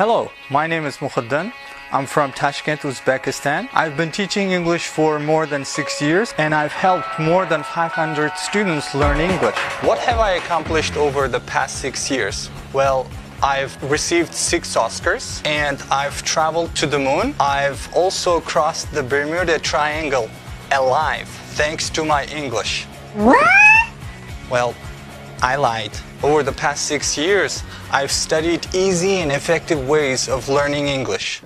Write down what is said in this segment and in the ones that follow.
Hello, my name is Mukhaddan. I'm from Tashkent, Uzbekistan. I've been teaching English for more than 6 years and I've helped more than 500 students learn English. What have I accomplished over the past 6 years? Well, I've received 6 Oscars and I've traveled to the moon. I've also crossed the Bermuda Triangle alive thanks to my English. What? Well, I lied. Over the past 6 years, I've studied easy and effective ways of learning English.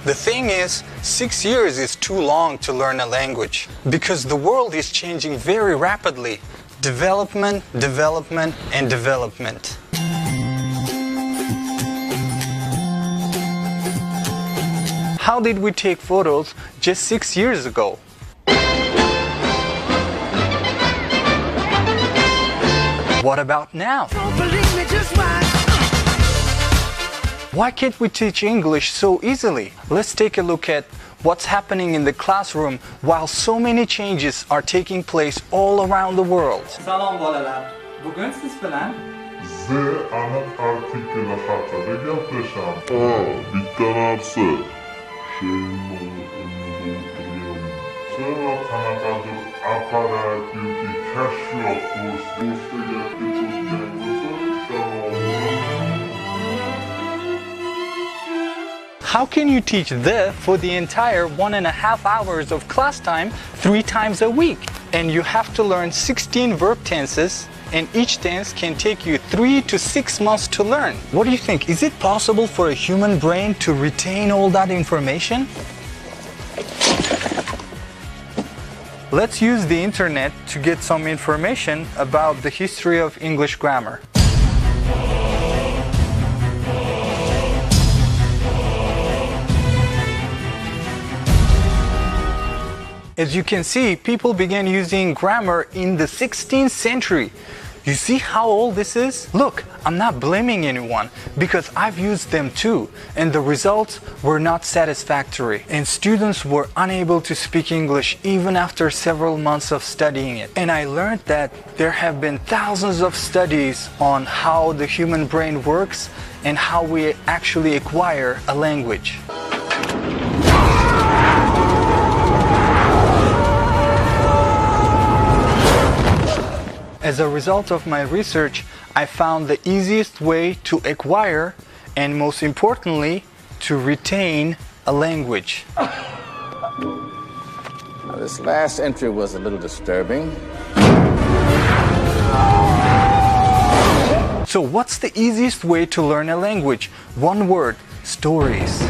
The thing is, 6 years is too long to learn a language because the world is changing very rapidly. Development, development, and development. How did we take photos just 6 years ago? What about now? Don't believe me, just watch. Why can't we teach English so easily? Let's take a look at what's happening in the classroom while so many changes are taking place all around the world. Salom bolalar. Bugun siz bilan Z aniq artikl haqida gaplashamiz. Bitta narsa. Sonra qanaqadir apparat yoki kashfiyot to'g'risida How can you teach the for the entire 1.5 hours of class time 3 times a week? And you have to learn 16 verb tenses, and each tense can take you 3 to 6 months to learn. What do you think? Is it possible for a human brain to retain all that information? Let's use the internet to get some information about the history of English grammar. As you can see, people began using grammar in the 16th century. You see how old this is? Look, I'm not blaming anyone because I've used them too, and the results were not satisfactory, and students were unable to speak English even after several months of studying it. And I learned that there have been thousands of studies on how the human brain works and how we actually acquire a language. As a result of my research, I found the easiest way to acquire and most importantly, to retain a language. Now, this last entry was a little disturbing. So what's the easiest way to learn a language? One word: stories.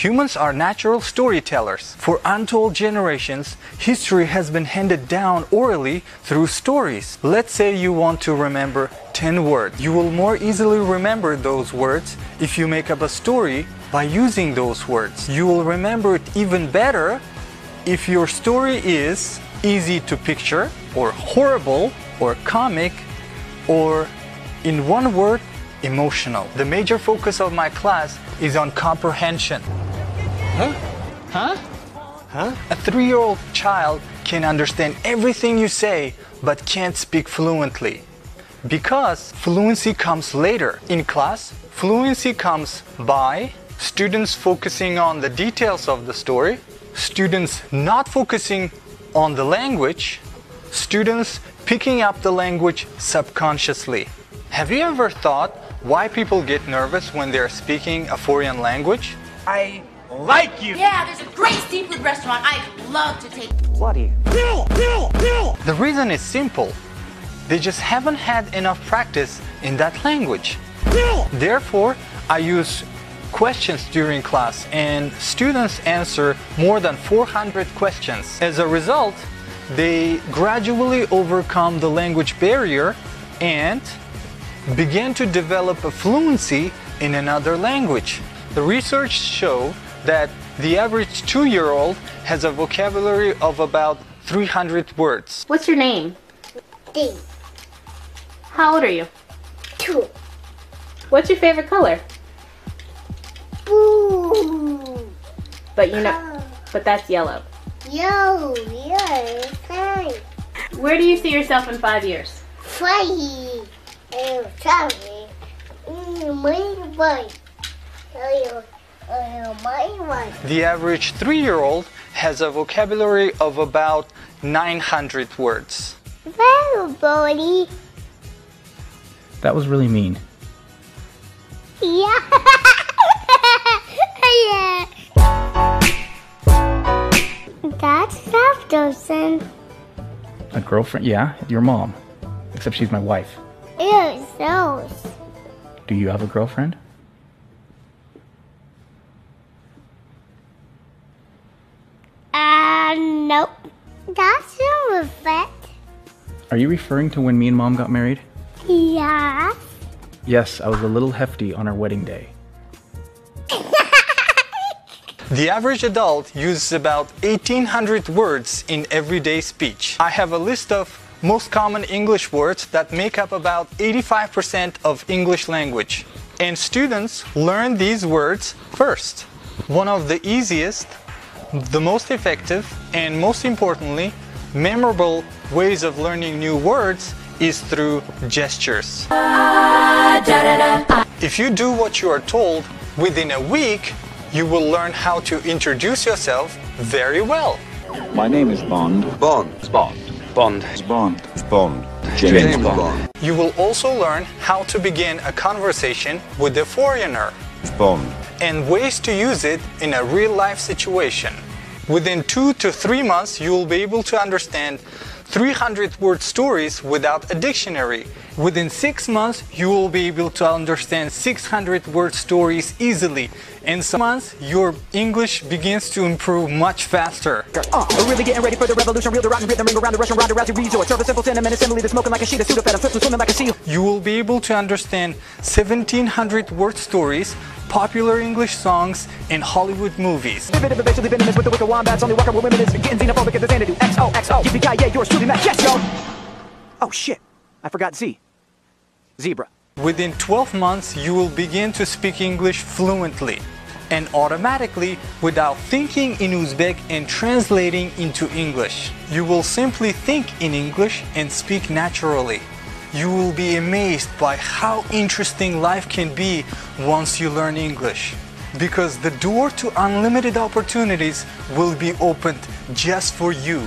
Humans are natural storytellers. For untold generations, history has been handed down orally through stories. Let's say you want to remember 10 words. You will more easily remember those words if you make up a story by using those words. You will remember it even better if your story is easy to picture, or horrible, or comic, or, in one word, emotional. The major focus of my class is on comprehension. A 3-year-old child can understand everything you say, but can't speak fluently. Because fluency comes later. In class, fluency comes by students focusing on the details of the story, students not focusing on the language, students picking up the language subconsciously. Have you ever thought why people get nervous when they're speaking a foreign language? I like you. Yeah, there's a great seafood restaurant I'd love to take. Bloody. The reason is simple. They just haven't had enough practice in that language. Therefore, I use questions during class and students answer more than 400 questions. As a result, they gradually overcome the language barrier and begin to develop a fluency in another language. The research shows that the average 2-year-old has a vocabulary of about 300 words. What's your name? D. How old are you? 2. What's your favorite color? Blue. But but that's yellow. Yellow. Yes. Nice. Where do you see yourself in 5 years? Funny. Sorry. The average 3-year-old has a vocabulary of about 900 words. Well, Bodie. That was really mean. Yeah. Yeah. That's stuff, Oson. A girlfriend? Yeah, your mom. Except she's my wife. Ew, so. Do you have a girlfriend? Nope. That's no effect. Are you referring to when me and Mom got married? Yeah. Yes, I was a little hefty on our wedding day. The average adult uses about 1,800 words in everyday speech. I have a list of most common English words that make up about 85% of English language. And students learn these words first. One of the easiest, the most effective, and most importantly, memorable ways of learning new words is through gestures. If you do what you are told, within a week, you will learn how to introduce yourself very well. My name is Bond. Bond. Bond. Bond. Bond. Bond. James Bond. You will also learn how to begin a conversation with a foreigner Bond. and ways to use it in a real-life situation. Within 2 to 3 months, you will be able to understand 300-word stories without a dictionary. Within 6 months, you will be able to understand 600-word stories easily. In some months, your English begins to improve much faster. We're really getting ready for the revolution. Reel the rotten rhythm, ring around the Russian, round the rousing resort. Serve a simple sentiment, assembly that's smoking like a sheet of Sudafed. I'm swimming like a seal. You will be able to understand 1,700-word stories, popular English songs, and Hollywood movies. Eventually venomous with the wicked wombats. Only walking with women is getting xenophobic at the Xanadu. XOXO. Yippee-ki-yay, yours truly, Mac. Yes, yo! Oh, shit. I forgot Z. Zebra. Within 12 months, you will begin to speak English fluently and automatically without thinking in Uzbek and translating into English. You will simply think in English and speak naturally. You will be amazed by how interesting life can be once you learn English, because the door to unlimited opportunities will be opened just for you.